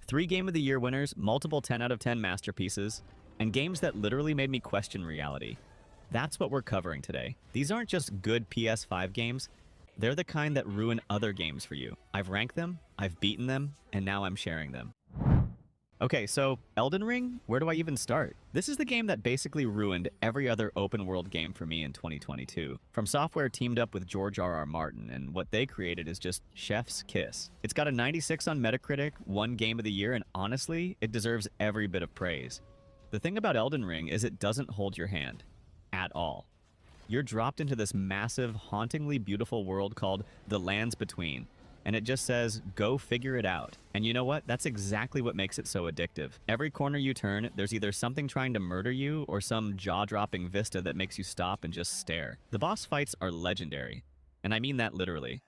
3 Game of the Year winners, multiple 10 out of 10 masterpieces, and games that literally made me question reality. That's what we're covering today. These aren't just good PS5 games, they're the kind that ruin other games for you. I've ranked them, I've beaten them, and now I'm sharing them. Okay, so Elden Ring? Where do I even start? This is the game that basically ruined every other open world game for me in 2022. From Software teamed up with George R.R. Martin, and what they created is just chef's kiss. It's got a 96 on Metacritic, won Game of the Year, and honestly, it deserves every bit of praise. The thing about Elden Ring is it doesn't hold your hand. At all. You're dropped into this massive, hauntingly beautiful world called The Lands Between, and it just says, go figure it out. And you know what? That's exactly what makes it so addictive. Every corner you turn, there's either something trying to murder you or some jaw-dropping vista that makes you stop and just stare. The boss fights are legendary, and I mean that literally.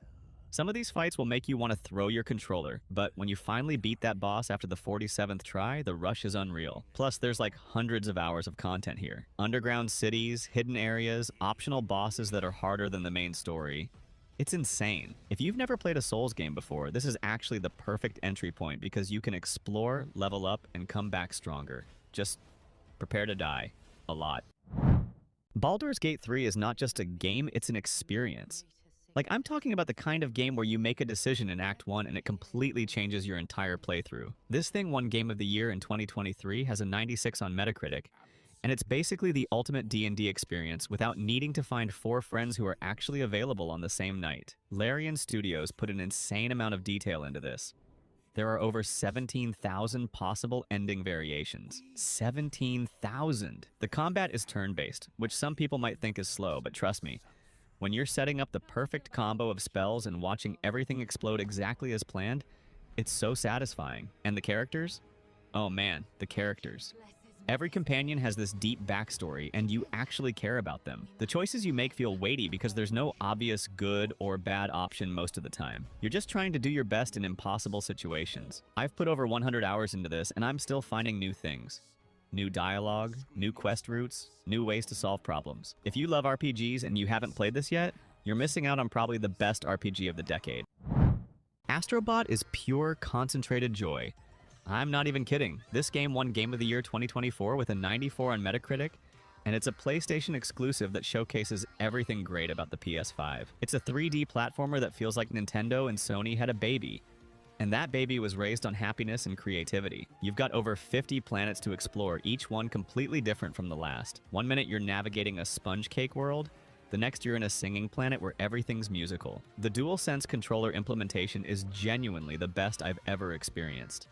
Some of these fights will make you want to throw your controller, but when you finally beat that boss after the 47th try, the rush is unreal. Plus, there's like hundreds of hours of content here. Underground cities, hidden areas, optional bosses that are harder than the main story. It's insane. If you've never played a Souls game before, this is actually the perfect entry point because you can explore, level up, and come back stronger. Just prepare to die. A lot. Baldur's Gate 3 is not just a game, it's an experience. Like, I'm talking about the kind of game where you make a decision in Act 1 and it completely changes your entire playthrough. This thing won Game of the Year in 2023, has a 96 on Metacritic, and it's basically the ultimate D&D experience without needing to find 4 friends who are actually available on the same night. Larian Studios put an insane amount of detail into this. There are over 17,000 possible ending variations. 17,000! The combat is turn-based, which some people might think is slow, but trust me, when you're setting up the perfect combo of spells and watching everything explode exactly as planned, it's so satisfying. And the characters? Oh man, the characters. Every companion has this deep backstory, and you actually care about them. The choices you make feel weighty because there's no obvious good or bad option most of the time. You're just trying to do your best in impossible situations. I've put over 100 hours into this, and I'm still finding new things. New dialogue, new quest routes, new ways to solve problems. If you love RPGs and you haven't played this yet, you're missing out on probably the best RPG of the decade. Astrobot is pure, concentrated joy. I'm not even kidding. This game won Game of the Year 2024 with a 94 on Metacritic, and it's a PlayStation exclusive that showcases everything great about the PS5. It's a 3D platformer that feels like Nintendo and Sony had a baby. And that baby was raised on happiness and creativity. You've got over 50 planets to explore, each one completely different from the last. One minute you're navigating a sponge cake world, the next you're in a singing planet where everything's musical. The DualSense controller implementation is genuinely the best I've ever experienced.